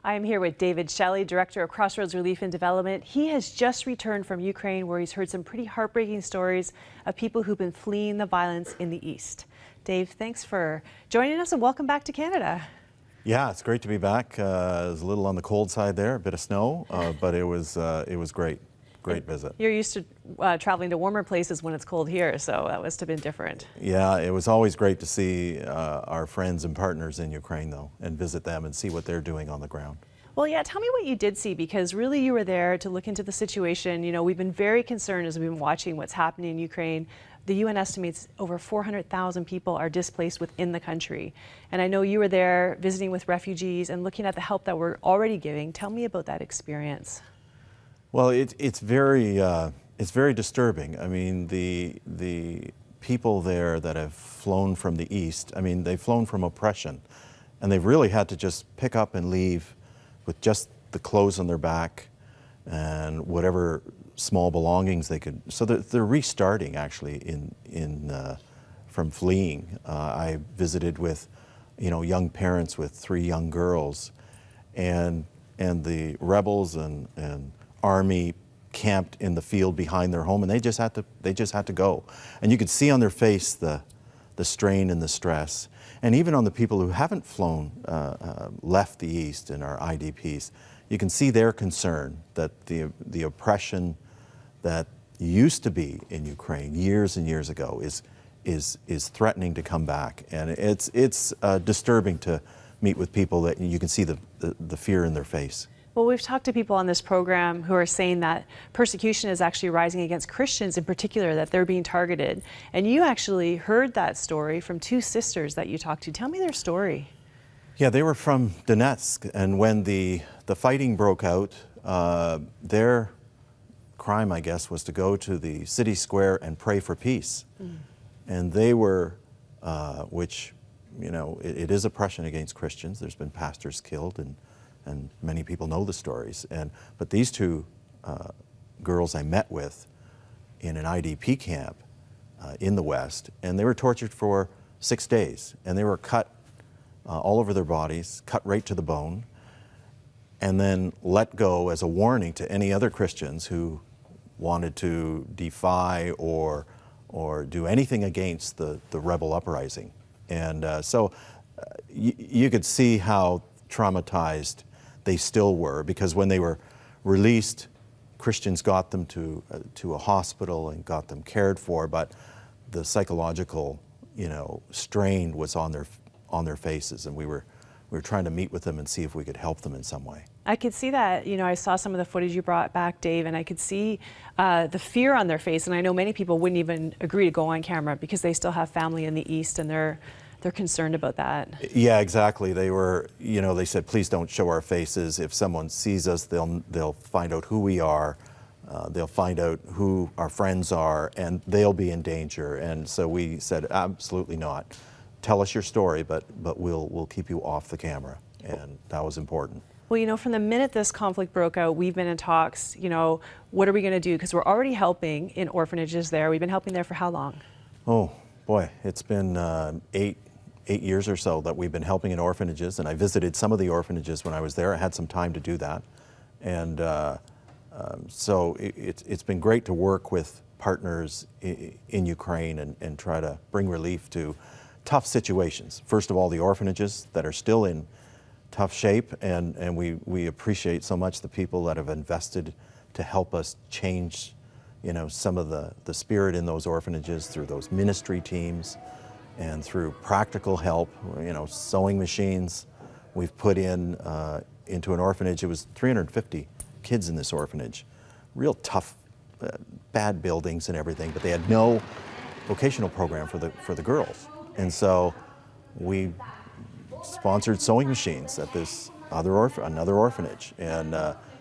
I am here with David Shelley, Director of Crossroads Relief and Development. He has just returned from Ukraine, where he's heard some pretty heartbreaking stories of people who've been fleeing the violence in the East. Dave, thanks for joining us and welcome back to Canada. Yeah, it's great to be back. It was a little on the cold side there, a bit of snow, but it was great. Great visit. You're used to traveling to warmer places when it's cold here, so that must have been different. Yeah, it was always great to see our friends and partners in Ukraine, though, and visit them and see what they're doing on the ground. Well, yeah, tell me what you did see, because really you were there to look into the situation. You know, we've been very concerned as we've been watching what's happening in Ukraine. The UN estimates over 400,000 people are displaced within the country. And I know you were there visiting with refugees and looking at the help that we're already giving. Tell me about that experience. Well, it's very disturbing. I mean, the people there that have flown from the East, I mean, they've flown from oppression, and they've really had to just pick up and leave with just the clothes on their back and whatever small belongings they could. So they're restarting actually from fleeing. I visited with, young parents with 3 young girls, and the rebels and army camped in the field behind their home, and they just had to go. And you could see on their face the strain and the stress. And even on the people who haven't flown, left the East and are IDPs, you can see their concern that the oppression that used to be in Ukraine years and years ago is threatening to come back. And it's disturbing to meet with people that you can see the fear in their face. Well, we've talked to people on this program who are saying that persecution is actually rising against Christians in particular, that they're being targeted. And you actually heard that story from 2 sisters that you talked to. Tell me their story. Yeah, they were from Donetsk, and when the fighting broke out, their crime, I guess, was to go to the city square and pray for peace. And they were, which, it is oppression against Christians. There's been pastors killed, and many people know the stories. But these 2 girls I met with in an IDP camp in the West, and they were tortured for 6 days, and they were cut all over their bodies, cut right to the bone, and then let go as a warning to any other Christians who wanted to defy or do anything against the rebel uprising. And so you could see how traumatized they still were, because when they were released, Christians got them to a hospital and got them cared for, but the psychological, strain was on their faces, and we were trying to meet with them and see if we could help them in some way. I could see that. I saw some of the footage you brought back, Dave, and I could see the fear on their face. And I know many people wouldn't even agree to go on camera because they still have family in the East, and they're concerned about that. Yeah, exactly. They were, they said, please don't show our faces. If someone sees us, they'll find out who we are. They'll find out who our friends are, and they'll be in danger. And so we said, absolutely not. Tell us your story, but we'll keep you off the camera. And that was important. Well, from the minute this conflict broke out, we've been in talks, what are we going to do? Because we're already helping in orphanages there. We've been helping there for how long? Oh, boy, it's been 8 years or so that we've been helping in orphanages, and I visited some of the orphanages when I was there. I had some time to do that. And so it's been great to work with partners in Ukraine and try to bring relief to tough situations. First of all, the orphanages that are still in tough shape, and we appreciate so much the people that have invested to help us change, some of the spirit in those orphanages through those ministry teams and through practical help, sewing machines. We've put into an orphanage. It was 350 kids in this orphanage, real tough, bad buildings and everything, but they had no vocational program for the girls. And so we sponsored sewing machines at this another orphanage. And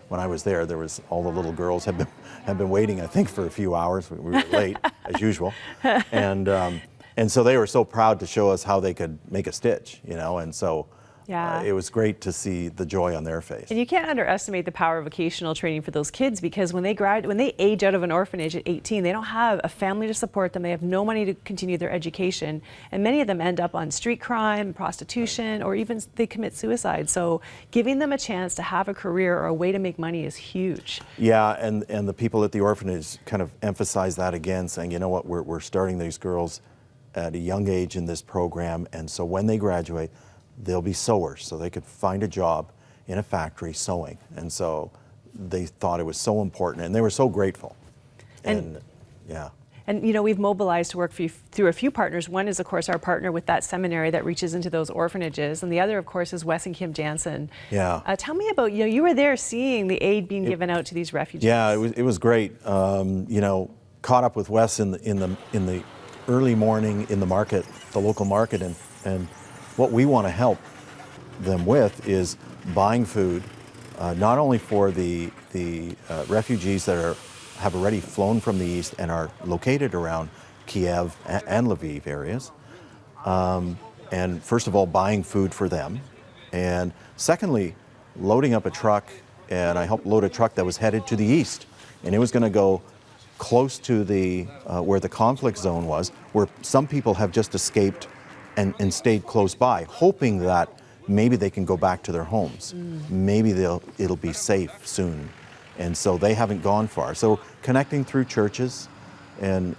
when I was there was all the little girls had been waiting, I think, for a few hours. We were late as usual, and so they were so proud to show us how they could make a stitch, and so Yeah. It was great to see the joy on their face. And you can't underestimate the power of vocational training for those kids, because when they age out of an orphanage at 18, they don't have a family to support them. They have no money to continue their education, and many of them end up on street crime, prostitution, or even they commit suicide. So giving them a chance to have a career or a way to make money is huge. Yeah, and the people at the orphanage kind of emphasize that again, saying, you know what, we're starting these girls at a young age in this program, and so when they graduate, they'll be sewers, so they could find a job in a factory sewing. And so they thought it was so important, and they were so grateful. And yeah. And we've mobilized to work through a few partners. One is, of course, our partner with that seminary that reaches into those orphanages, and the other, of course, is Wes and Kim Jansen. Yeah. Tell me about, you were there seeing the aid being given out to these refugees. Yeah, it was great. Caught up with Wes in the early morning in the market, the local market, and what we want to help them with is buying food, not only for the refugees that have already flown from the east and are located around Kiev and Lviv areas, and first of all, buying food for them, and secondly, loading up a truck, and I helped load a truck that was headed to the east, and it was going to go close to the where the conflict zone was, where some people have just escaped and stayed close by, hoping that maybe they can go back to their homes. Maybe it'll be safe soon. And so they haven't gone far. So connecting through churches and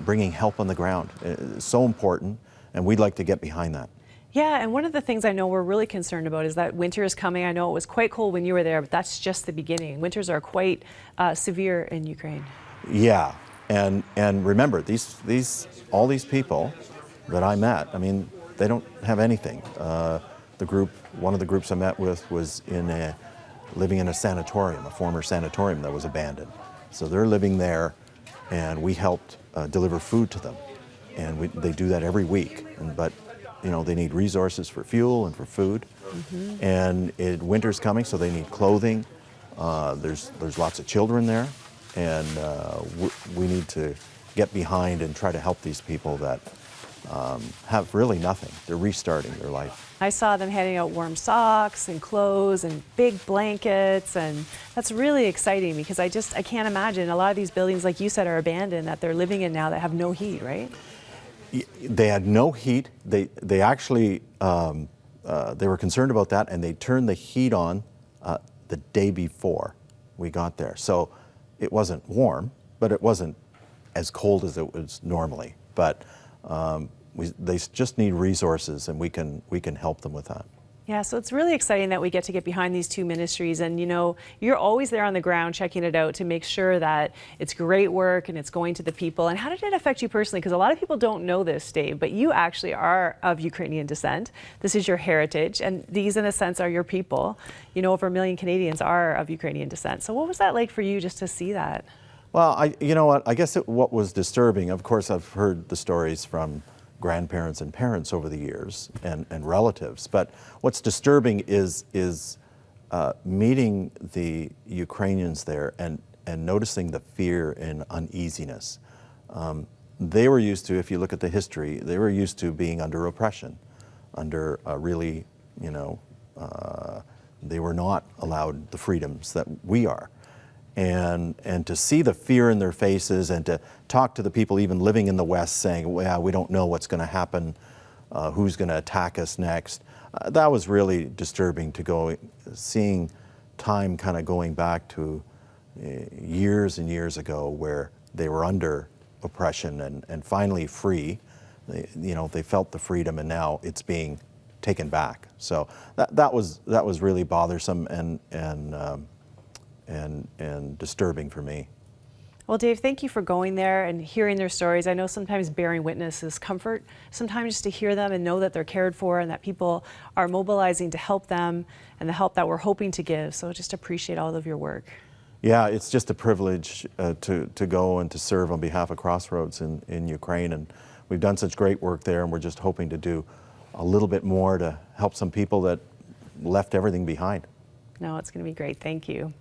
bringing help on the ground is so important, and we'd like to get behind that. Yeah, and one of the things I know we're really concerned about is that winter is coming. I know it was quite cold when you were there, but that's just the beginning. Winters are quite severe in Ukraine. Yeah, and remember, all these people that I met, I mean, they don't have anything. One of the groups I met with was living in a sanatorium, a former sanatorium that was abandoned. So they're living there, and we helped deliver food to them, and they do that every week. But they need resources for fuel and for food, and winter's coming, so they need clothing. There's lots of children there, and we need to get behind and try to help these people that have really nothing. They're restarting their life. I saw them handing out warm socks and clothes and big blankets, and that's really exciting, because I can't imagine a lot of these buildings, like you said, are abandoned, that they're living in now, that have no heat, right? They had no heat. They actually they were concerned about that, and they turned the heat on the day before we got there. So it wasn't warm, but it wasn't as cold as it was normally. But they just need resources, and we can help them with that. Yeah, so it's really exciting that we get to get behind these two ministries, and you're always there on the ground checking it out to make sure that it's great work and it's going to the people. And how did it affect you personally? Because a lot of people don't know this, Dave, but you actually are of Ukrainian descent. This is your heritage, and these, in a sense, are your people. Over 1 million Canadians are of Ukrainian descent. So what was that like for you, just to see that? Well, you know what? I guess what was disturbing, of course, I've heard the stories from grandparents and parents over the years, and relatives. But what's disturbing is meeting the Ukrainians there and noticing the fear and uneasiness. They were used to, if you look at the history, they were used to being under oppression, under really, they were not allowed the freedoms that we are. And to see the fear in their faces, and to talk to the people even living in the West saying, well, we don't know what's going to happen, who's going to attack us next, that was really disturbing, seeing time kind of going back to years and years ago, where they were under oppression and finally free. They felt the freedom, and now it's being taken back. So that was really bothersome and disturbing for me. Well, Dave, thank you for going there and hearing their stories. I know sometimes bearing witness is comfort, sometimes just to hear them and know that they're cared for and that people are mobilizing to help them, and the help that we're hoping to give. So just appreciate all of your work. Yeah, it's just a privilege to go and to serve on behalf of Crossroads in Ukraine, and we've done such great work there, and we're just hoping to do a little bit more to help some people that left everything behind. No, it's going to be great. Thank you.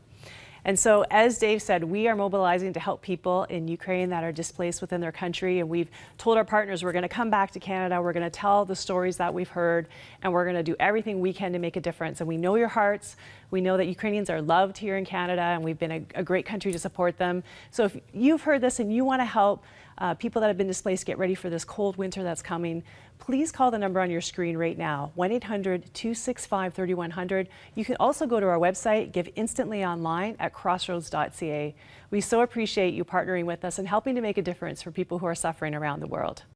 And so, as Dave said, we are mobilizing to help people in Ukraine that are displaced within their country. And we've told our partners we're going to come back to Canada, we're going to tell the stories that we've heard, and we're going to do everything we can to make a difference. And we know your hearts. We know that Ukrainians are loved here in Canada, and we've been a great country to support them. So if you've heard this and you want to help people that have been displaced get ready for this cold winter that's coming, please call the number on your screen right now, 1-800-265-3100. You can also go to our website, give instantly online at crossroads.ca. We so appreciate you partnering with us and helping to make a difference for people who are suffering around the world.